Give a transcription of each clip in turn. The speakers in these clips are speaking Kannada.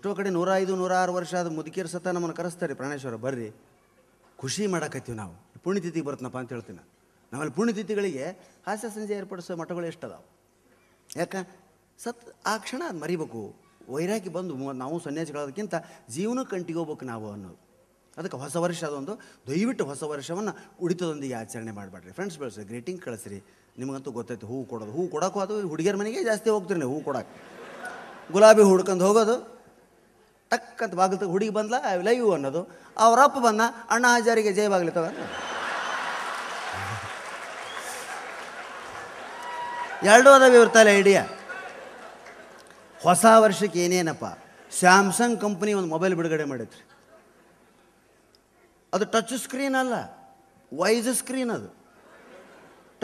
ಎಷ್ಟೋ ಕಡೆ 105 106 ವರ್ಷ ಆದ ಮುದುಕಿಯರು ಸತ ನಮ್ಮನ್ನು ಕರೆಸ್ತಾರೆ, ಪ್ರಾಣೇಶ್ವರ ಬರ್ರಿ ಖುಷಿ ಮಾಡಾಕತ್ತೀವಿ ನಾವು, ಪುಣ್ಯತಿಥಿಗೆ ಬರ್ತನಪ್ಪ ಅಂತ ಹೇಳ್ತೀನಿ. ನಮ್ಮಲ್ಲಿ ಪುಣ್ಯತಿಥಿಗಳಿಗೆ ಹಾಸ್ಯ ಸಂಜೆ ಏರ್ಪಡಿಸೋ ಮಠಗಳು ಎಷ್ಟದಾವೆ. ಯಾಕೆ ಆ ಕ್ಷಣ ಅದು ಮರಿಬೇಕು. ವೈರಾಗಿ ಬಂದು ನಾವು ಸನ್ಯಾಸಿಗಳೋದಕ್ಕಿಂತ ಜೀವನಕ್ಕೆ ಅಂಟಿಗೋಬೇಕು ನಾವು ಅನ್ನೋದು. ಅದಕ್ಕೆ ಹೊಸ ವರ್ಷ ಅದೊಂದು, ದಯವಿಟ್ಟು ಹೊಸ ವರ್ಷವನ್ನು ಉಳಿತದೊಂದಿಗೆ ಆಚರಣೆ ಮಾಡಬೇಡ್ರಿ. ಫ್ರೆಂಡ್ಸ್ ಬೆಳೆಸ್ರಿ, ಗ್ರೀಟಿಂಗ್ ಕಳಿಸ್ರಿ. ನಿಮಗಂತೂ ಗೊತ್ತೈತೆ ಹೂ ಕೊಡೋದು. ಹೂ ಕೊಡೋಕ್ಕೂ ಅದು ಹುಡುಗಿಯರ ಮನೆಗೆ ಜಾಸ್ತಿ ಹೋಗ್ತೀರಿ ನೀವು. ಹೂ ಕೊಡೋಕೆ ಗುಲಾಬಿ ಹುಡ್ಕೊಂಡು ಹೋಗೋದು, ಟಕ್ ಅಂತ ಬಾಗಿಲು ಹುಡುಗಿ ಬಂದ್ಲ ಐ ಲವ್ ಯು ಅನ್ನೋದು. ಅವರಪ್ಪ ಬಂದ ಅಣ್ಣ ಹಜಾರಿಗೆ ಜೈ ಬಾಗಿಲು ತಗೊಂಡು ಎರಡೂ ಅದಾವೆ ಇರ್ತಾಯಿಲ್ಲ ಐಡಿಯಾ. ಹೊಸ ವರ್ಷಕ್ಕೆ ಏನೇನಪ್ಪ, ಸ್ಯಾಮ್ಸಂಗ್ ಕಂಪ್ನಿ ಒಂದು ಮೊಬೈಲ್ ಬಿಡುಗಡೆ ಮಾಡೈತ್ರಿ. ಅದು ಟಚ್ ಸ್ಕ್ರೀನ್ ಅಲ್ಲ, ವೈಸ್ ಸ್ಕ್ರೀನ್. ಅದು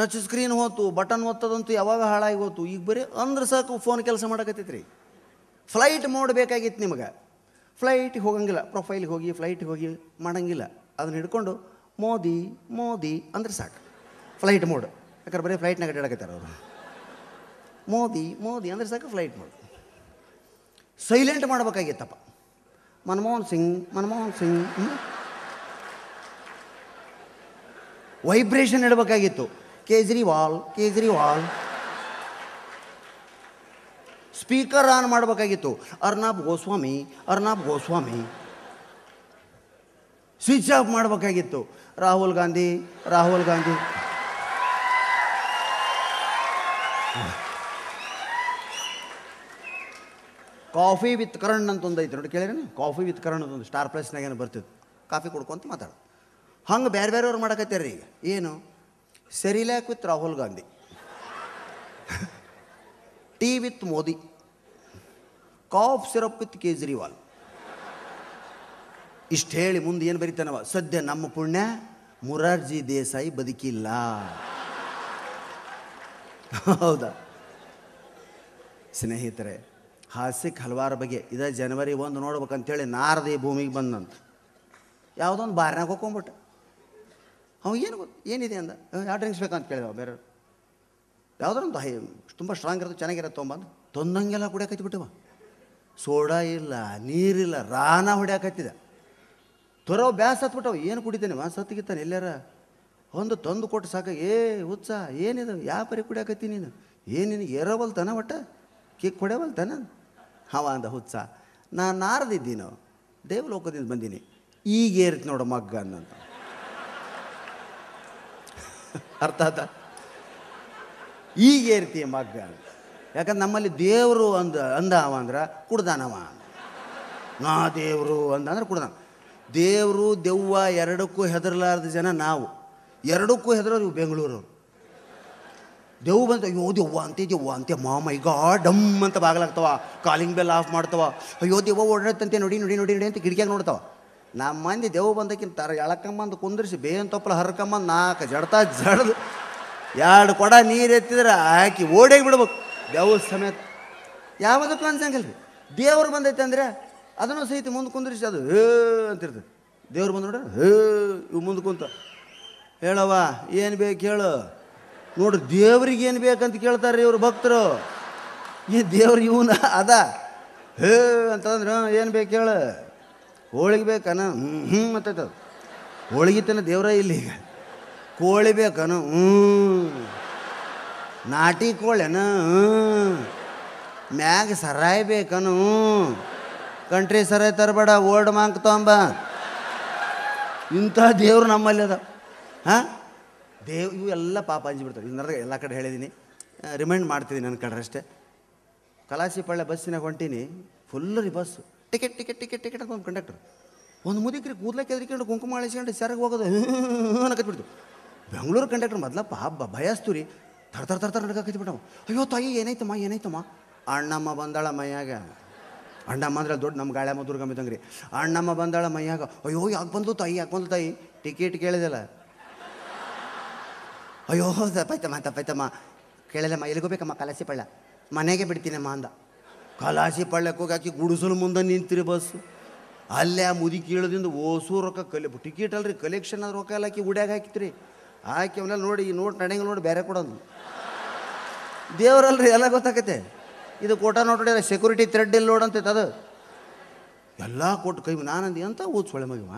ಟಚ್ ಸ್ಕ್ರೀನ್ ಹೋತು, ಬಟನ್ ಒತ್ತದಂತೂ ಯಾವಾಗ ಹಾಳಾಗಿ ಹೋತು. ಈಗ ಬರೀ ಅಂದ್ರೆ ಸಾಕು ಫೋನ್ ಕೆಲಸ ಮಾಡಕತ್ತೈತ್ರಿ. ಫ್ಲೈಟ್ ಮೋಡ್ ಬೇಕಾಗಿತ್ತು ನಿಮಗೆ. ಫ್ಲೈಟಿಗೆ ಹೋಗಂಗಿಲ್ಲ, ಪ್ರೊಫೈಲ್ಗೆ ಹೋಗಿ ಫ್ಲೈಟಿಗೆ ಹೋಗಿ ಮಾಡೋಂಗಿಲ್ಲ. ಅದನ್ನು ಹಿಡ್ಕೊಂಡು ಮೋದಿ ಮೋದಿ ಅಂದ್ರೆ ಸಾಕು, ಫ್ಲೈಟ್ ಮೋಡ್. ಯಾಕಂದ್ರೆ ಬರೀ ಫ್ಲೈಟ್ನಾಗ ಅಡ್ಡಾಡಕತ್ತಾರೆ ಅವರು. ಮೋದಿ ಮೋದಿ ಅಂದ್ರೆ ಸಾಕು, ಫ್ಲೈಟ್ ಮೋಡ್. ಸೈಲೆಂಟ್ ಮಾಡ್ಬೇಕಾಗಿತ್ತಪ್ಪ. ಮನಮೋಹನ್ ಸಿಂಗ್ ಮನಮೋಹನ್ ಸಿಂಗ್ ವೈಬ್ರೇಷನ್ ಇಡಬೇಕಾಗಿತ್ತು. ಕೇಜ್ರಿವಾಲ್ ಕೇಜ್ರಿವಾಲ್. ಸ್ಪೀಕರ್ ಆನ್ ಮಾಡಬೇಕಾಗಿತ್ತು. ಅರ್ನಾಬ್ ಗೋಸ್ವಾಮಿ ಅರ್ನಾಬ್ ಗೋಸ್ವಾಮಿ. ಸ್ವಿಚ್ ಆಫ್ ಮಾಡಬೇಕಾಗಿತ್ತು. ರಾಹುಲ್ ಗಾಂಧಿ ರಾಹುಲ್ ಗಾಂಧಿ. ಕಾಫಿ ವಿತ್ ಕರಣ್ ಅಂತ ಒಂದು ಐತೆ ನೋಡಿ, ಕೇಳಿರೇನು? ಕಾಫಿ ವಿತ್ ಕರಣ್ ಅದೊಂದು ಸ್ಟಾರ್ ಪ್ಲಸ್ನಾಗ ಏನು ಬರ್ತಿತ್ತು. ಕಾಫಿ ಕೊಡ್ಕೊಂತ ಮಾತಾಡೋದು. ಹಂಗೆ ಬೇರೆ ಬೇರೆಯವ್ರು ಮಾಡಕತ್ತಾರೆ ಈಗ. ಏನು? Cerelac with Rahul Gandhi, tea with Modi, cough syrup with Kejriwal. ಇಷ್ಟು ಹೇಳಿ ಮುಂದೆ ಏನು ಬರೀತಾನವ? ಸದ್ಯ ನಮ್ಮ ಪುಣ್ಯ ಮೊರಾರ್ಜಿ ದೇಸಾಯಿ ಬದುಕಿಲ್ಲ. ಹೌದಾ ಸ್ನೇಹಿತರೆ? ಹಾಸ್ಯಕ್ಕೆ ಹಲವಾರು ಬಗೆ. ಇದೇ ಜನವರಿ 1 ನೋಡ್ಬೇಕಂತೇಳಿ ನಾರದಿ ಭೂಮಿಗೆ ಬಂದಂತ ಯಾವುದೊಂದು ಬಾರ್ನಾಗ ಹೋಗ್ಕೊಂಬಿಟ್ಟ. ಅವ ಏನು ಗೊತ್ತು ಏನಿದೆ ಅಂದ, ಯಾವ ಡ್ರಿಂಕ್ಸ್ ಬೇಕಂತ ಕೇಳಿದವ. ಬೇರೆ ಯಾವುದೋ ಒಂದು ತುಂಬ ಸ್ಟ್ರಾಂಗ್ ಇರೋದು ಚೆನ್ನಾಗಿರೋದು ತೊಗೊಂಬಂದು ತೊಂದಂಗೆಲ್ಲ ಕುಡಿಯಾಕತ್ತಿಬಿಟ್ಟವ. ಸೋಡಾ ಇಲ್ಲ, ನೀರಿಲ್ಲ, ರಾನ ಹೊಡ್ಯಾಕತ್ತಿದ. ತೊರೋ ಬ್ಯಾಸ್ ಹತ್ಬಿಟ್ಟವ. ಏನು ಕುಡಿತಾನೆ ಸತ್ತಿಗಿತ್ತಾನೆ ಎಲ್ಲಾರ ಒಂದು ತಂದು ಕೊಟ್ಟು ಸಾಕ. ಹುಚ್ಚ ಏನಿದು, ಯಾವ ಪರಿ ಕುಡಿಯಾಕತ್ತಿ ನೀನು? ಏನಿನ ಏರೋವಲ್ತಾನ ಒಟ್ಟ ಕಿಕ್ ಹೊಡೆಯವಲ್ತಾನ? ಅವ ಅಂದ ಹುಚ್ಚ, ನಾನು ನಾರದಿದ್ದೀನೋ ದೇವಲೋಕದಿಂದ ಬಂದೀನಿ, ಈಗ ಏರ್ತಿ ನೋಡು ಮಗ್ಗ ಅನ್ನಂತ. ಅರ್ಥ ಆತ? ಈಗ ಏರ್ತಿ ಮಗ್ಗ. ಯಾಕಂದ್ರೆ ನಮ್ಮಲ್ಲಿ ದೇವರು ಅಂದ ಅವ ಅಂದ್ರೆ ಕುಡ್ದಾನವ. ನಾ ದೇವರು ಅಂದ್ರೆ ಕುಡ್ದಾನ. ದೇವರು ದೆವ್ವ ಎರಡಕ್ಕೂ ಹೆದರ್ಲಾರ್ದ ಜನ ನಾವು. ಎರಡಕ್ಕೂ ಹೆದರೋರು ಇವು ಬೆಂಗಳೂರವ್ರು. ದೆವ್ವ ಬಂತ, ಅಯ್ಯೋ ದೆವ್ವ ಅಂತೆ ಮಾಮ ಈಗ ಡಮ್ ಅಂತ ಬಾಗಲಾಗ್ತವ, ಕಾಲಿಂಗ್ ಬೆಲ್ ಆಫ್ ಮಾಡ್ತವ. ಅಯ್ಯೋ ದೆವ್ವ ಓಡಾಡ್ತಂತೆ ನೋಡಿ ನೋಡಿ ನೋಡಿ ನೋಡಿ ಅಂತ ಕಿಡಿಕ್ಯಾಗ ನೋಡ್ತಾವ. ನಮ್ಮ ಮಂದಿ ದೆವ್ವ ಬಂದಕ್ಕಿಂತ ಎಳಕಂಬಂದು ಕುಂದ್ರಿಸಿ ಬೇನ್ ತೊಪ್ಪಲ ಹರ್ಕಂಬಂದು 4 ಜಡ್ತಾ ಜಡ್ದು 2 ಕೊಡ ನೀರು ಎತ್ತಿದ್ರೆ ಹಾಕಿ ಓಡೇಗಿ ಬಿಡ್ಬೇಕು ದೆವ್ವ ಸಮೇತ. ಯಾವುದಕ್ಕೂ ಅನ್ಸಂಗಿಲ್ಲ ರೀ. ದೇವ್ರು ಬಂದೈತೆ ಅಂದರೆ ಅದನ್ನು ಸಹಿತ ಮುಂದೆ ಕುಂದ್ರಿಸಿ ಅದು ಅಂತಿರ್ತದೆ. ದೇವ್ರು ಬಂದು ನೋಡ್ರಿ ಇವು ಮುಂದೆ ಕುಂತ ಹೇಳವ್ವ ಏನು ಬೇಕು ಹೇಳು. ನೋಡ್ರಿ ದೇವ್ರಿಗೆ ಏನು ಬೇಕಂತ ಕೇಳ್ತಾರೆ ಇವರು ಭಕ್ತರು. ಈ ದೇವ್ರು ಇವನ ಅದ ಅಂತಂದ್ರೆ ಏನು ಬೇಕು ಹೇಳು. ಹೋಳಿಗೆ ಬೇಕನ? ಅಂತೈತದ. ಹೋಳಿಗೆ ತನ ದೇವ್ರ ಇಲ್ಲಿ. ಈಗ ಕೋಳಿ ಬೇಕನ? ನಾಟಿ ಕೋಳೆನ? ಮ್ಯಾಗ ಸರಾಯಿ ಬೇಕನು? ಕಂಟ್ರಿ ಸರಾಯಿ ತರಬೇಡ, ಓಲ್ಡ್ ಮಾಂಕ್ ತೊಂಬ. ಇಂಥ ದೇವ್ರು ನಮ್ಮಲ್ಲಿ ಅದ. ಹಾಂ ಇವು ಎಲ್ಲ ಪಾಪ ಅಂಜಿಬಿಡ್ತಾರೆ. ಇನ್ನರ್ಗ ಎಲ್ಲ ಕಡೆ ಹೇಳಿದ್ದೀನಿ, ರಿಮೈಂಡ್ ಮಾಡ್ತಿದ್ದೀನಿ ನನ್ನ ಕಡೆ ಅಷ್ಟೇ. ಕಲಾಸಿಪಳ್ಳೆ ಬಸ್ಸಿನಾಗ ಹೊಂಟೀನಿ, ಫುಲ್ ರೀ bus. Ticket ticket ticket ticket ಅಂತ ಒಂದು ಕಂಡಕ್ಟರ್ ಒಂದು ಮುದುಕ್ರಿ ಕೂದಲಕ್ಕೆ ಎದ್ರಿಕೊಂಡು ಕುಂಕುಮ ಅಳಿಸ್ಕೊಂಡು ಸೆರಗೆ ಹೋಗೋದು ಅನ್ನಕತ್ಬಿಡ್ತು. ಬೆಂಗಳೂರು ಕಂಡಕ್ಟರ್ ಮೊದಲಪ್ಪ ಭಯಸ್ತು ರೀ. ಥರ ನಡ್ಕತ್ತಿಬಿಟ್ಟವ. ಅಯ್ಯೋ ತಾಯಿ ಏನಾಯ್ತಮ್ಮ ಏನಾಯ್ತಮ್ಮ? ಅಣ್ಣಮ್ಮ ಬಂದಾಳ ಮೈಯಾಗ. ಅಣ್ಣಮ್ಮ ಅಂದ್ರೆ ದೊಡ್ಡ ನಮ್ಮ ಗಾಳ್ಯಮ್ಮ ದುರ್ಗಮ್ಮ ಇದ್ದಂಗೆ ರೀ. ಅಣ್ಣಮ್ಮ ಬಂದಾಳ ಮೈಯಾಗ. ಅಯ್ಯೋ ಯಾಕೆ ಬಂದು ತಾಯಿ? ಟಿಕೆಟ್ ಕೇಳಿದಲ್ಲ. ಅಯ್ಯೋ ತಪ್ಪಾಯ್ತಮ್ಮ ಕೇಳಿಲ್ಲಮ್ಮ. ಎಲ್ಲಿಗೋಬೇಕಮ್ಮ? ಕಲಾಸಿಪಳ್ಳ. ಮನೆಗೆ ಬಿಡ್ತೀನಮ್ಮ ಅಂದ. ಕಲಾಸಿಪಳ್ಳಕ್ಕೆ ಹೋಗಿ ಹಾಕಿ ಗುಡಿಸಲು ಮುಂದೆ ನಿಂತಿರಿ ಬಸ್ಸು. ಅಲ್ಲೇ ಆ ಮುದಿ ಕೀಳದಿಂದ ಓಸು ರೊಕ್ಕ ಟಿಕೆಟ್ ಅಲ್ರಿ ಕಲೆಕ್ಷನ್ ಆದ ರೊಕ್ಕ ಎಲ್ಲ ಹಾಕಿ ಗುಡ್ಯಾಗ ಹಾಕಿತ್ರಿ. ಹಾಕಿ ಅವನ್ನೆಲ್ಲ ನೋಡಿ ಈ ನೋಟ್ ನಡೆಯಂಗೆ ನೋಡಿ ಬೇರೆ ಕೊಡೋದು. ದೇವರಲ್ರಿ ಎಲ್ಲ ಗೊತ್ತಾಕೈತೆ. ಇದು ಕೋಟಾ ನೋಟ್ ಸೆಕ್ಯೂರಿಟಿ ಥ್ರೆಡ್ ಇಲ್ಲಿ ನೋಡಂತೈತೆ. ಅದು ಎಲ್ಲ ಕೊಟ್ಟು ಕೈ ನಾನಂದು ಎಂತ ಊದ್ ಸೊಳೆ ಮಗಿವ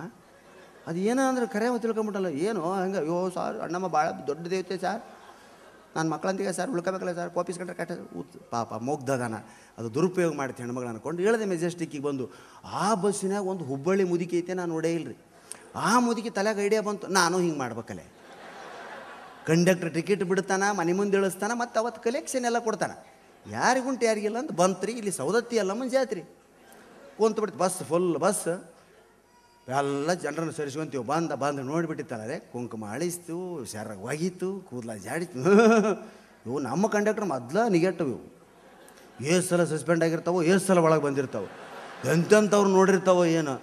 ಅದು ಏನೋ ಅಂದ್ರೆ ಕರೆ ತಿಳ್ಕೊಂಬಿಟ್ಟಲ್ಲ ಏನು ಹಂಗೆ ಅಯ್ಯೋ ಸಾರ್ ಅಣ್ಣಮ್ಮ ಭಾಳ ದೊಡ್ಡ ದೇವತೆ ಸಾರ್ ನಾನು ಮಕ್ಕಳಂತಿಗೆ ಸರ್ ಉಳ್ಕೋಬೇಕಲ್ಲ ಸರ್ ಕೋಪಿಸ್ಕೊಂಡ್ರೆ ಕಟ್ಟ ಊತ್ ಪಾಪ ಮುಗ್ಧದಾನ ಅದು ದುರುಪಯೋಗ ಮಾಡ್ತೀನಿ ಹೆಣ್ಮಗಳು ಅನ್ಕೊಂಡು ಹೇಳ್ದೆ ಮೆಜೆಸ್ಟಿಕ್ಕಿಗೆ ಬಂದು ಆ ಬಸ್ಸಿನಾಗ ಒಂದು ಹುಬ್ಬಳ್ಳಿ ಮುದುಕಿ ಐತೆ ನಾನು ನೋಡೇ ಇಲ್ರಿ ಆ ಮುದುಕಿ ತಲೆಗೆ ಐಡಿಯಾ ಬಂತು ನಾನು ಹಿಂಗೆ ಮಾಡ್ಬೇಕಲ್ಲೇ ಕಂಡಕ್ಟರ್ ಟಿಕೆಟ್ ಬಿಡ್ತಾನೆ ಮನೆ ಮುಂದೆ ಇಳಿಸ್ತಾನೆ ಮತ್ತು ಅವತ್ತು ಕಲೆಕ್ಷನ್ ಎಲ್ಲ ಕೊಡ್ತಾನೆ ಯಾರಿಗುಂಟು ಯಾರಿಗಿಲ್ಲ ಅಂತ ಬಂತ್ರಿ ಇಲ್ಲಿ ಸೌದತ್ತಿ ಅಲ್ಲಮ್ಮನ ಜಾತ್ರೆ ಕುಂತು ಬಿಡ್ತು ಬಸ್ ಫುಲ್ ಬಸ್ ಎಲ್ಲ ಜನರನ್ನು ಸರಿಸ್ಕೊಂತೀವಿ ಬಂದು ನೋಡಿಬಿಟ್ಟಿತ್ತಲ್ಲ ಕುಂಕುಮ ಅಳಿಸ್ತು ಸೆರಗ್ ಒಗಿತು ಕೂದಲ ಜಾಡಿತು ಇವು ನಮ್ಮ ಕಂಡಕ್ಟರ್ ಮೊದಲ ನಿಗೆಟ್ಟವು ಇವು ಏಳು ಸಲ ಸಸ್ಪೆಂಡ್ ಆಗಿರ್ತಾವೋ ಏಳು ಸಲ ಒಳಗೆ ಬಂದಿರ್ತಾವೆ ಎಂತೆಂಥವ್ರು ನೋಡಿರ್ತಾವೋ ಏನು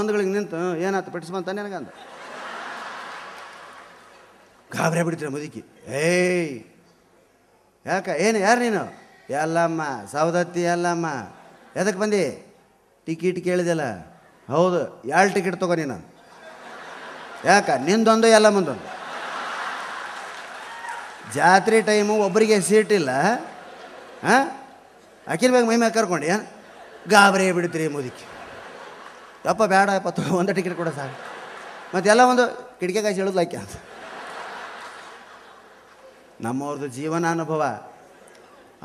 ಅಂದ್ಗಳಿಗೆ ನಿಂತು ಏನಾಯ್ತು ಪೆಟ್ಟಿಸ್ಬಂತ ನನಗಂದ ಗಾಬರಿ ಬಿಡ್ತೀರ ಮುದುಕಿ ಏಯ್ ಯಾಕ ಏನು ಯಾರು ನೀನು ಎಲ್ಲಮ್ಮ ಸೌದತ್ತಿ ಎಲ್ಲಮ್ಮ ಎದಕ್ಕೆ ಬಂದಿ ಟಿಕೆಟ್ ಕೇಳಿದೆಲ್ಲ ಹೌದು 2 ಟಿಕೆಟ್ ತಗೋ ನೀನು ಯಾಕ ನಿಂದೊಂದು ಎಲ್ಲ ಮುಂದೊಂದು ಜಾತ್ರೆ ಟೈಮು ಒಬ್ಬರಿಗೆ ಸೀಟ್ ಇಲ್ಲ ಹಾಂ ಅಖಿಲ್ ಬೇಗ ಮೈಮ್ಯಾಗ ಕರ್ಕೊಂಡು ಏನು ಗಾಬರಿ ಬಿಡ್ತೀರಿ ಮುದುಕಿ ಯಪ್ಪ ಬೇಡ ಯಪ್ಪ ಒಂದು ಟಿಕೆಟ್ ಕೊಡ ಸಾಕು ಮತ್ತೆಲ್ಲ ಒಂದು ಕಿಟಕಿ ಕಾಯಿಸಿ ಹೇಳೋದು ಹಾಕಿ ಅಂತ ನಮ್ಮವ್ರದ್ದು ಜೀವನಾನುಭವ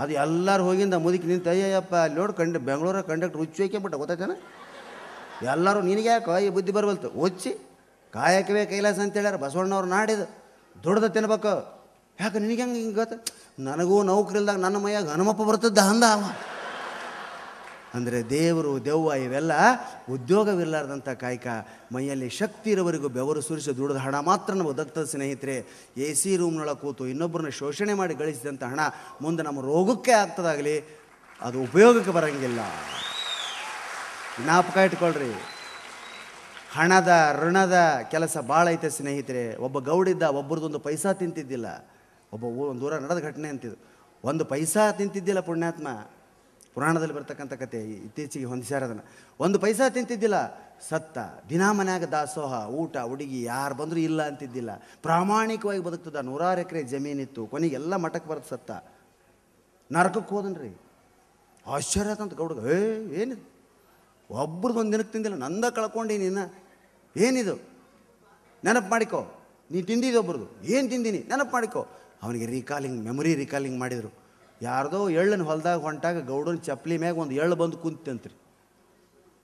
ಅದು ಎಲ್ಲರೂ ಹೋಗಿಂದ ಮುದುಕಿ ನಿಂತು ಅಯ್ಯಪ್ಪ ಅಲ್ಲಿ ನೋಡಿ ಬೆಂಗಳೂರ ಕಂಡಕ್ಟರ್ ಹುಚ್ಚೋಯ್ಕೆಬಿಟ್ಟ ಗೊತ್ತಾಯ್ತಾನೆ ಎಲ್ಲರೂ ನಿನಗೆ ಯಾಕೋ ಈ ಬುದ್ಧಿ ಬರವಲ್ತು ಹುಚ್ಚಿ ಕಾಯಕವೇ ಕೈಲಾಸ ಅಂತ ಹೇಳ್ಯಾರ ಬಸವಣ್ಣವ್ರು ನಾಡಿದು ದುಡ್ದು ತಿನ್ಬೇಕು ಯಾಕೆ ನಿನಗೆ ಹೆಂಗೆ ಹಿಂಗೆ ಗೊತ್ತ ನನಗೂ ನೌಕರಿ ಇಲ್ದಾಗ ನನ್ನ ಮೈಯಾಗ ಹನುಮಪ್ಪ ಬರ್ತದ್ದ ಅಂದ ಅವ ಅಂದರೆ ದೇವರು ದೆವ್ವ ಇವೆಲ್ಲ ಉದ್ಯೋಗವಿರಲಾರ್ದಂಥ ಕಾಯಕ ಮೈಯಲ್ಲಿ ಶಕ್ತಿ ಇರೋವರೆಗೂ ಬೆವರು ಸುರಿಸಿ ದುಡಿದ ಹಣ ಮಾತ್ರ ನಮಗೆ ದತ್ತದ ಸ್ನೇಹಿತರೆ ಎ ಸಿ ರೂಮ್ನೊಳಗೆ ಕೂತು ಇನ್ನೊಬ್ಬರನ್ನ ಶೋಷಣೆ ಮಾಡಿ ಗಳಿಸಿದಂಥ ಹಣ ಮುಂದೆ ನಮ್ಮ ರೋಗಕ್ಕೆ ಆಗ್ತದಾಗಲಿ ಅದು ಉಪಯೋಗಕ್ಕೆ ಬರೋಂಗಿಲ್ಲ. ಜ್ಞಾಪಕ ಇಟ್ಕೊಳ್ರಿ, ಹಣದ ಋಣದ ಕೆಲಸ ಭಾಳ ಐತೆ ಸ್ನೇಹಿತರೆ. ಒಬ್ಬ ಗೌಡಿದ್ದ, ಒಬ್ಬರದೊಂದು ಪೈಸಾ ತಿಂತಿದ್ದಿಲ್ಲ. ಒಂದು ದೂರ ನಡೆದ ಘಟನೆ ಅಂತಿದ್ದು, ಒಂದು ಪೈಸಾ ತಿಂತಿದ್ದಿಲ್ಲ ಪುಣ್ಯಾತ್ಮ. ಪುರಾಣದಲ್ಲಿ ಬರ್ತಕ್ಕಂಥ ಕತೆ, ಇತ್ತೀಚೆಗೆ ಹೊಂದಿಸ್ಯಾರ ಅದನ್ನು. ಒಂದು ಪೈಸಾ ತಿಂತಿದ್ದಿಲ್ಲ, ಸತ್ತ. ದಿನಾ ಮನ್ಯಾಗ ದಾಸೋಹ, ಊಟ, ಹುಡುಗಿ, ಯಾರು ಬಂದರೂ ಇಲ್ಲ ಅಂತಿದ್ದಿಲ್ಲ. ಪ್ರಾಮಾಣಿಕವಾಗಿ ಬದುಕ್ತದ. 100 ಎಕರೆ ಜಮೀನಿತ್ತು. ಕೊನೆಗೆಲ್ಲ ಮಠಕ್ಕೆ ಬರೆದು ಸತ್ತ. ನರಕಕ್ಕೆ ಹೋದನ್ರಿ. ಆಶ್ಚರ್ಯ ಆತಂತ ಗೌಡಗ. ಏನಿದು, ಒಬ್ರದ್ದು ಒಂದು ದಿನಕ್ಕೆ ತಿಂದಿಲ್ಲ, ನಂದ ಕಳ್ಕೊಂಡು ನೀನು ಏನಿದು ನೆನಪು ಮಾಡಿಕೋ. ನೀ ತಿಂದಿದ್ದು ಒಬ್ರದ್ದು, ಏನು ತಿಂದೀನಿ ನೆನಪು ಮಾಡಿಕೋ. ಅವನಿಗೆ ಮೆಮೊರಿ ರಿಕಾಲಿಂಗ್ ಮಾಡಿದರು. ಯಾರ್ದೋ ಎಳ್ಳನ್ನು ಹೊಲದಾಗ ಹೊಂಟಾಗ ಗೌಡನ ಚಪ್ಪಲಿ ಮ್ಯಾಗ ಒಂದು ಎಳ್ಳು ಬಂದು ಕುಂತಂತ್ರಿ.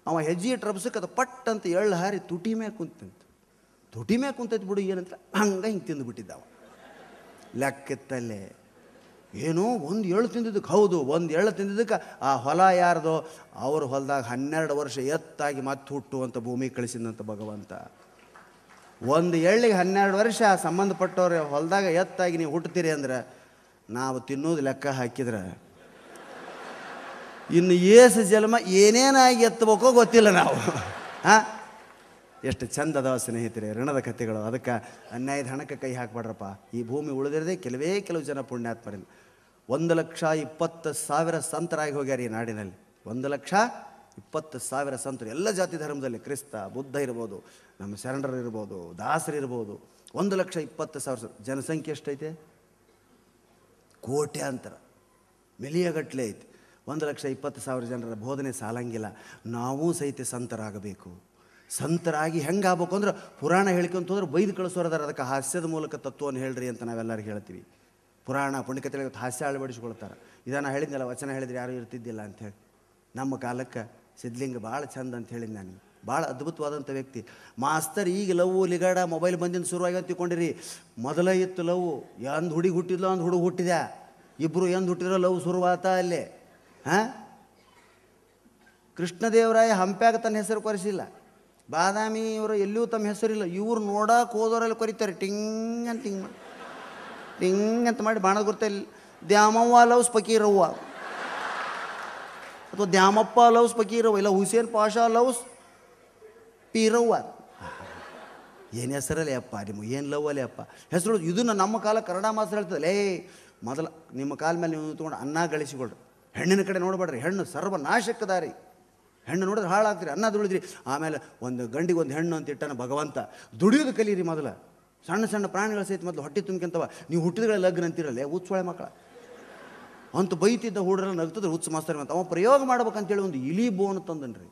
ಅವ ಹೆಜ್ಜೆ ಟ್ರಬ್ಸಕ್ಕೆ ಅದು ಪಟ್ ಅಂತ ಎಳ್ಳು ಹಾರಿ ತುಟಿ ಮ್ಯಾಗ ಕುಂತಂತ. ತುಟಿ ಮ್ಯಾಗ ಕುಂತೈತಿ ಬಿಡು, ಏನಂತ ಹಂಗೆ ಹಿಂಗೆ ತಿಂದುಬಿಟ್ಟಿದ್ದಾವ. ಲೆಕ್ಕಿತ್ತಲ್ಲೇ ಏನೋ ಒಂದು ಎಳ್ಳು ತಿಂದಿದ್ದಕ್ಕೆ. ಹೌದು, ಒಂದು ಎಳ್ಳು ತಿಂದಿದ್ದಕ್ಕೆ ಆ ಹೊಲ ಯಾರ್ದೋ ಅವ್ರ ಹೊಲದಾಗ 12 ವರ್ಷ ಎತ್ತಾಗಿ ಮತ್ತೆ ಹುಟ್ಟುವಂಥ ಭೂಮಿ ಕಳಿಸಿದಂಥ ಭಗವಂತ. ಒಂದು ಎಳ್ಳಿಗೆ 12 ವರ್ಷ ಸಂಬಂಧಪಟ್ಟವ್ರ ಹೊಲದಾಗ ಎತ್ತಾಗಿ ನೀವು ಹುಟ್ಟುತ್ತೀರಿ ಅಂದ್ರೆ, ನಾವು ತಿನ್ನೋದು ಲೆಕ್ಕ ಹಾಕಿದ್ರೆ ಇನ್ನು ಏಸು ಜನ್ಮ ಏನೇನಾಗಿ ಎತ್ತಬೇಕೋ ಗೊತ್ತಿಲ್ಲ ನಾವು. ಹಾಂ, ಎಷ್ಟು ಚಂದ ಅದಾವ ಸ್ನೇಹಿತರೆ ಋಣದ ಕಥೆಗಳು. ಅದಕ್ಕೆ ಅನ್ಯಾಯದ ಹಣಕ್ಕೆ ಕೈ ಹಾಕಬೇಡ್ರಪ್ಪ. ಈ ಭೂಮಿ ಉಳಿದಿರದೆ ಕೆಲವು ಜನ ಪುಣ್ಯಾತ್ಮರಿಂದ. 1,20,000 ಸಂತರಾಗಿ ಹೋಗ್ಯಾರ ಈ ನಾಡಿನಲ್ಲಿ. 1,20,000 ಸಂತರು, ಎಲ್ಲ ಜಾತಿ ಧರ್ಮದಲ್ಲಿ. ಕ್ರಿಸ್ತ, ಬುದ್ಧ ಇರ್ಬೋದು, ನಮ್ಮ ಶರಣರು ಇರ್ಬೋದು, ದಾಸರು ಇರ್ಬೋದು. 1,20,000 ಜನಸಂಖ್ಯೆ ಎಷ್ಟೈತೆ? ಕೋಟ್ಯಾಂತರ, ಮಿಲಿಯಗಟ್ಟಲೆ ಐತಿ. 1,20,000 ಜನರ ಬೋಧನೆ ಸಾಲಂಗಿಲ್ಲ. ನಾವೂ ಸಹಿತ ಸಂತರಾಗಬೇಕು. ಸಂತರಾಗಿ ಹೆಂಗೆ ಆಗ್ಬೇಕು ಅಂದ್ರೆ, ಪುರಾಣ ಹೇಳ್ಕೊಂತ ಹೋದ್ರೆ ಬೈದು ಕಳಿಸೋರದಾರ. ಅದಕ್ಕೆ ಹಾಸ್ಯದ ಮೂಲಕ ತತ್ವವನ್ನು ಹೇಳ್ರಿ ಅಂತ ನಾವೆಲ್ಲರೂ ಹೇಳ್ತೀವಿ. ಪುರಾಣ ಪುಣ್ಯಕಥೆಗಳಿಗೆ ಹಾಸ್ಯ ಅಳವಡಿಸ್ಕೊಳ್ತಾರೆ. ಇದನ್ನು ಹೇಳಿದ್ನಲ್ಲ, ವಚನ ಹೇಳಿದ್ರೆ ಯಾರೂ ಇರ್ತಿದ್ದಿಲ್ಲ ಅಂಥೇಳಿ. ನಮ್ಮ ಕಾಲಕ್ಕೆ ಸಿದ್ಧಲಿಂಗ ಭಾಳ ಚಂದ ಅಂತ ಹೇಳಿದ್ದು ನಾನು. ಭಾಳ ಅದ್ಭುತವಾದಂಥ ವ್ಯಕ್ತಿ. ಮಾಸ್ತರ್ ಈಗ ಲವ್ ಲಿಗಾಡ ಮೊಬೈಲ್ ಬಂದಿದ್ದು ಶುರುವಾಗಿ ಅಂತ ತಿಳ್ಕೊಂಡಿರಿ. ಮೊದಲ ಇತ್ತು ಲವ್. ಒಂದು ಹುಡುಗಿ ಹುಟ್ಟಿದ್ಲು, ಒಂದು ಹುಡುಗ ಹುಟ್ಟಿದ. ಇಬ್ಬರು ಎಂದು ಹುಟ್ಟಿದ್ರೋ ಲವ್ ಶುರುವಾತ ಅಲ್ಲೇ. ಹಾಂ, ಕೃಷ್ಣದೇವರಾಯ ಹಂಪ್ಯಾಗ ತನ್ನ ಹೆಸರು ಕೊರೆಸಿಲ್ಲ. ಬಾದಾಮಿ ಇವರು ಎಲ್ಲಿಯೂ ತಮ್ಮ ಹೆಸರಿಲ್ಲ. ಇವ್ರು ನೋಡಕ್ಕೆ ಹೋದವರೆಲ್ಲ ಕೊರಿತಾರೆ. ಟಿಂಗ್ ಅಂತ ಹಿಂಗೆ ಮಾಡಿ, ಟಿಂಗ್ ಅಂತ ಮಾಡಿ ಬಾಣದ ಗುರ್ತಲ್ಲಿ ದ್ಯಾಮವ್ವ ಲವ್ಸ್ ಫಕೀರವ್ವ, ಅಥವಾ ದ್ಯಾಮಪ್ಪ ಲವ್ಸ್ ಫಕೀರವ್ವ, ಇಲ್ಲ ಹುಸೇನ್ ಪಾಷಾ ಲವ್ಸ್ ಪೀರವ್ವ. ಏನು ಹೆಸರಲ್ಲೇ ಅಪ್ಪ ನಿಮ್ಮ, ಏನು ಲವ್ ಅಲ್ಲೇ ಅಪ್ಪ ಹೆಸರು. ಇದನ್ನು ನಮ್ಮ ಕಾಲ ಕನ್ನಡ ಮಾಸ್ಟರ್ ಹೇಳ್ತದೆ. ಮೊದಲು ನಿಮ್ಮ ಕಾಲ ಮೇಲೆ ನೀವು ತೊಗೊಂಡು ಅನ್ನ ಗಳಿಸಿಕೊಳ್ರಿ. ಹೆಣ್ಣಿನ ಕಡೆ ನೋಡಬೇಡ್ರಿ. ಹೆಣ್ಣು ಸರ್ವನಾಶಕ್ಕೆ ದಾರಿ. ಹೆಣ್ಣು ನೋಡಿದ್ರೆ ಹಾಳಾಗ್ತೀರಿ. ಅನ್ನ ದುಡಿದ್ರಿ. ಆಮೇಲೆ ಒಂದು ಗಂಡಿಗೆ ಒಂದು ಹೆಣ್ಣು ಅಂತ ಇಟ್ಟಾನ ಭಗವಂತ. ದುಡಿಯೋದು ಕಲೀರಿ ಮೊದಲು. ಸಣ್ಣ ಸಣ್ಣ ಪ್ರಾಣಿಗಳ ಸಹಿತ ಮೊದಲು ಹೊಟ್ಟೆ ತುಂಬ್ಕೊಂತವ. ನೀವು ಹುಟ್ಟಿದ್ರೆ ಲಗ್ನ ಅಂತಿರಲ್ಲೇ ಹುಚ್ಚೊಳೆ ಮಕ್ಕಳ ಅಂತ ಬೈತಿದ್ದ ಹುಡ್ರೆಲ್ಲ ನಗ್ತದ್ರೆ ಹುಚ್ಚು ಮಾಸ್ತರ್ ಅಂತ. ಅವ ಪ್ರಯೋಗ ಮಾಡ್ಬೇಕಂತೇಳಿ ಒಂದು ಇಲಿ ಬೋನ್ ತಂದನ್ರಿ.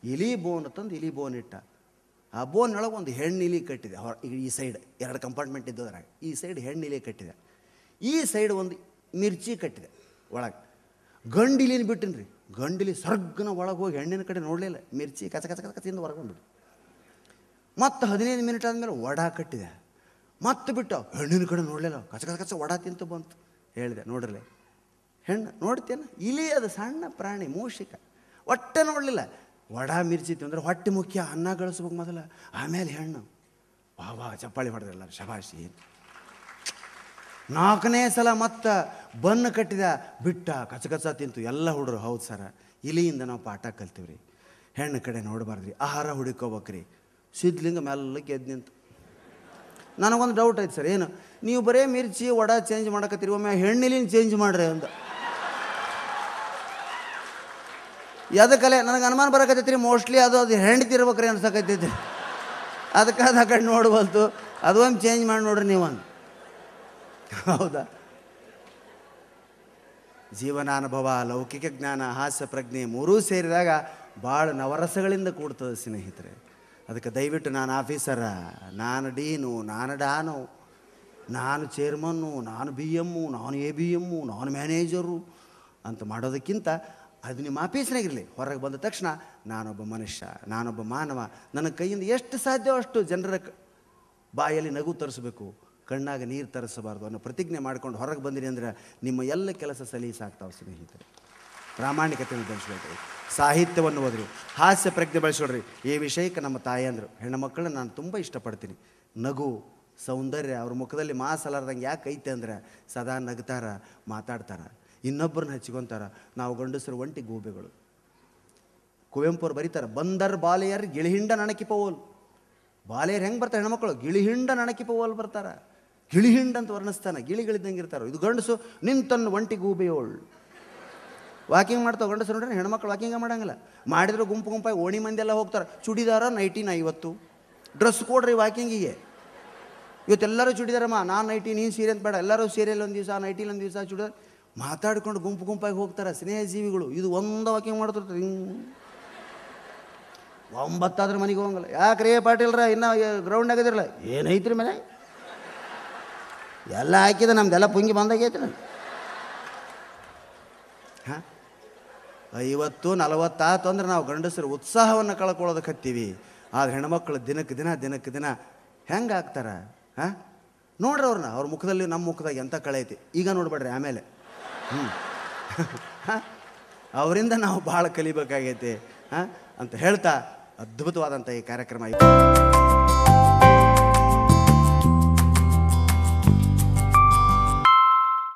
ಇಲಿ ಬೋನ್ ತಂದು ಇಲಿ ಬೋನ್ ಇಟ್ಟ. ಆ ಬೋನ್ನೊಳಗೆ ಒಂದು ಹೆಣ್ಣು ಇಲಿ ಕಟ್ಟಿದೆ. ಈ ಸೈಡ್ 2 ಕಂಪಾರ್ಟ್ಮೆಂಟ್ ಇದ್ದೋದ್ರಾಗ ಈ ಸೈಡ್ ಹೆಣ್ಣು ಇಲಿ ಕಟ್ಟಿದೆ, ಈ ಸೈಡ್ ಒಂದು ಮಿರ್ಚಿ ಕಟ್ಟಿದೆ ಒಳಗೆ. ಗಂಡಿಲಿನ ಬಿಟ್ಟಿನಿ ರೀ, ಗಂಡಿಲಿ ಸರ್ಗನ ಒಳಗೆ ಹೋಗಿ ಹೆಣ್ಣಿನ ಕಡೆ ನೋಡಲಿಲ್ಲ, ಮಿರ್ಚಿ ಕಚ ಕಚ ಕಚ ತಿಂದು ಹೊರಗೆ ಬಂದ್ಬಿಟ್ಟು. ಮತ್ತು 15 ಮಿನಿಟ್ ಆದಮೇಲೆ ವಡ ಕಟ್ಟಿದೆ, ಮತ್ತೆ ಬಿಟ್ಟು ಹೆಣ್ಣಿನ ಕಡೆ ನೋಡಲಿಲ್ಲ, ಕಚ ಕಚ ಕಚ ವಡ ತಿಂತು ಬಂತು. ಹೇಳಿದೆ ನೋಡ್ರಲೆ ಹೆಣ್ಣು ನೋಡ್ತೇನೆ, ಇಲಿ ಅದು ಸಣ್ಣ ಪ್ರಾಣಿ ಮೂಷಿಕ, ಹೊಟ್ಟೆ ನೋಡಲಿಲ್ಲ. ವಡ ಮಿರ್ಚಿ ತಿಂದ್ರೆ ಹೊಟ್ಟೆ ಮುಖ್ಯ, ಅನ್ನ ಗಳಿಸ್ಬೇಕು ಮೊದಲ, ಆಮೇಲೆ ಹೆಣ್ಣು. ವಾ ಚಪ್ಪಾಳಿ ಹೊಡೆದ್ರಲ್ಲ, ಶಬಾಷಿ. 4ನೇ ಸಲ ಮತ್ತೆ ಬನ್ನು ಕಟ್ಟಿದ, ಬಿಟ್ಟ ಕಚ ಕಚ ತಿಂತು. ಎಲ್ಲ ಹುಡುಗರು ಹೌದು ಸರ, ಇಲಿಯಿಂದ ನಾವು ಪಾಠ ಕಲ್ತೀವ್ರಿ, ಹೆಣ್ಣು ಕಡೆ ನೋಡಬಾರ್ದ್ರಿ, ಆಹಾರ ಹುಡುಕೋಬೇಕ್ರಿ. ಸಿದ್ಲಿಂಗ ಮೆಲ್ಲಕ್ಕೆ ಎದ್ದು ನಿಂತು. ನನಗೊಂದು ಡೌಟ್ ಐತೆ ಸರ್, ಏನು ನೀವು ಬರೇ ಮಿರ್ಚಿ ವಡ ಚೇಂಜ್ ಮಾಡಕತ್ತೀರಿ, ಒಮ್ಮೆ ಹೆಣ್ಣಿಲಿನ ಚೇಂಜ್ ಮಾಡ್ರಿ ಅಂತ. ಅದಕ್ಕಲ್ಲೇ ನನಗೆ ಅನುಮಾನ ಬರಕತ್ತೈತ್ರಿ, ಮೋಸ್ಟ್ಲಿ ಅದು ಹೆಣ್ತಿರ್ಬೇಕ್ರಿ ಅನ್ಸಕತ್ತೈತಿ. ಅದಕ್ಕೆ ಅದು ಆ ಕಡೆ ನೋಡ್ಬಲ್ತು, ಅದು ಒಂದು ಚೇಂಜ್ ಮಾಡಿ ನೋಡ್ರಿ ನೀವು ಒಂದು. ಹೌದಾ? ಜೀವನಾನುಭವ, ಲೌಕಿಕ ಜ್ಞಾನ, ಹಾಸ್ಯ ಪ್ರಜ್ಞೆ ಮೂರೂ ಸೇರಿದಾಗ ಭಾಳ ನವರಸಗಳಿಂದ ಕೂಡ್ತದೆ ಸ್ನೇಹಿತರೆ. ಅದಕ್ಕೆ ದಯವಿಟ್ಟು ನಾನು ಆಫೀಸರ, ನಾನು ಡೀನು, ನಾನು ಡಾನು, ನಾನು ಚೇರ್ಮನ್ನು, ನಾನು BM, ನಾನು ABM, ನಾನು ಮ್ಯಾನೇಜರು ಅಂತ ಮಾಡೋದಕ್ಕಿಂತ ಅದು ನಿಮ್ಮ ಆಫೀಸ್ನಾಗಿರಲಿ, ಹೊರಗೆ ಬಂದ ತಕ್ಷಣ ನಾನೊಬ್ಬ ಮನುಷ್ಯ, ನಾನೊಬ್ಬ ಮಾನವ, ನನ್ನ ಕೈಯಿಂದ ಎಷ್ಟು ಸಾಧ್ಯವೋ ಅಷ್ಟು ಜನರ ಬಾಯಲ್ಲಿ ನಗು ತರಿಸಬೇಕು, ಕಣ್ಣಾಗ ನೀರು ತರಿಸಬಾರ್ದು ಅನ್ನೋ ಪ್ರತಿಜ್ಞೆ ಮಾಡ್ಕೊಂಡು ಹೊರಗೆ ಬಂದಿರಿ ಅಂದರೆ ನಿಮ್ಮ ಎಲ್ಲ ಕೆಲಸ ಸಲೀಸಾಗ್ತಾವೆ ಸ್ನೇಹಿತರೆ. ಪ್ರಾಮಾಣಿಕತೆಯನ್ನು ಬೆಳೆಸ್ಕೊಳ್ರಿ, ಸಾಹಿತ್ಯವನ್ನು ಓದ್ರಿ, ಹಾಸ್ಯ ಪ್ರಜ್ಞೆ ಬೆಳೆಸ್ಕೊಳ್ರಿ. ಈ ವಿಷಯಕ್ಕೆ ನಮ್ಮ ತಾಯಂದರು, ಹೆಣ್ಣು ಮಕ್ಕಳನ್ನ ನಾನು ತುಂಬ ಇಷ್ಟಪಡ್ತೀನಿ. ನಗು, ಸೌಂದರ್ಯ ಅವ್ರ ಮುಖದಲ್ಲಿ ಮಾಸಲಾರ್ದಂಗೆ ಯಾಕೆ ಐತೆ ಅಂದರೆ ಸದಾ ನಗ್ತಾರ, ಮಾತಾಡ್ತಾರೆ, ಇನ್ನೊಬ್ಬರನ್ನ ಹಚ್ಕೊತಾರೆ. ನಾವು ಗಂಡಸರು ಒಂಟಿ ಗೂಬೆಗಳು. ಕುವೆಂಪು ಅವ್ರು ಬರೀತಾರೆ, ಬಂದರ್ ಬಾಲೆಯರ್ ಗಿಳಿಹಿಂಡ ನಣಕಿಪೋಲ್. ಬಾಲೆಯರ್ ಹೆಂಗೆ ಬರ್ತಾರೆ ಹೆಣ್ಮಕ್ಳು? ಗಿಳಿಹಿಂಡ ನಣಕಿಪೋಲ್ ಬರ್ತಾರೆ. ಗಿಳಿಹಿಂಡ ಅಂತ ವರ್ಣಿಸ್ತಾನೆ, ಗಿಳಿಗಳಿದ್ದಂಗೆ ಇರ್ತಾರೆ. ಇದು ಗಂಡಸು ನಿಂತನ್ನು ಒಂಟಿ ಗೂಬೆಯೋಳು. ವಾಕಿಂಗ್ ಮಾಡ್ತಾವೆ ಗಂಡಸರು ನೋಡ್ರಿ, ಹೆಣ್ಮಕ್ಳು ವಾಕಿಂಗ ಮಾಡಂಗಿಲ್ಲ. ಮಾಡಿದ್ರು ಗುಂಪು ಗುಂಪಾಗಿ ಓಣಿ ಮಂದಿ ಎಲ್ಲ ಹೋಗ್ತಾರೆ. ಚುಡಿದಾರ 1950 ಡ್ರೆಸ್ ಕೊಡ್ರಿ ವಾಕಿಂಗಿಗೆ. ಇವತ್ತೆಲ್ಲರೂ ಚುಡಿದಾರಮ್ಮ, ನಾನು ನೈಟಿ, ನೀನು ಸೀರೆ ಅಂತ ಬೇಡ, ಎಲ್ಲರೂ ಸೀರೆಯಲ್ಲಿ ಒಂದು ದಿವಸ, ನೈಟಿಲಿ ಒಂದು ದಿವಸ, ಚುಡಿದಾರ ಮಾತಾಡ್ಕೊಂಡು ಗುಂಪು ಗುಂಪಾಗಿ ಹೋಗ್ತಾರೆ ಸ್ನೇಹಜೀವಿಗಳು. ಇದು ಒಂದು ವಾಕಿಂಗ್ ಮಾಡ್ತಿರ್ತಾರೆ, ಹಿಂಗೆ 9 ಆದ್ರೆ ಮನೆಗೆ ಹೋಗಂಗಿಲ್ಲ. ಯಾಕೆ ರೇ ಪಾಟೀಲ್ರ ಇನ್ನೂ ಗ್ರೌಂಡ್ ಆಗದಿರಲ್ಲ? ಏನೈತ್ರಿ ಮನೆ ಎಲ್ಲ ಹಾಕಿದ, ನಮ್ದೆಲ್ಲ ಪುಂಗಿ ಬಂದಾಗೈತಿ. ಹಾಂ, 50-40 ಆತು ಅಂದ್ರೆ ನಾವು ಗಂಡಸರು ಉತ್ಸಾಹವನ್ನು ಕಳ್ಕೊಳ್ಳೋದಕ್ಕೆ ಹತ್ತೀವಿ. ಆಗ ಹೆಣ್ಮಕ್ಳು ದಿನಕ್ಕೆ ದಿನ ಹೆಂಗೆ ಆಗ್ತಾರೆ? ಹಾಂ, ನೋಡ್ರಿ ಅವ್ರನ್ನ, ಅವ್ರ ಮುಖದಲ್ಲಿ ನಮ್ಮ ಮುಖದಾಗ ಎಂಥ ಕಳೆ ಐತಿ. ಈಗ ನೋಡ್ಬೇಡ್ರಿ ಆಮೇಲೆ. ಅವರಿಂದ ನಾವು ಭಾಳ ಕಲಿಬೇಕಾಗೈತಿ ಅಂತ ಹೇಳ್ತಾ ಅದ್ಭುತವಾದಂಥ ಈ ಕಾರ್ಯಕ್ರಮ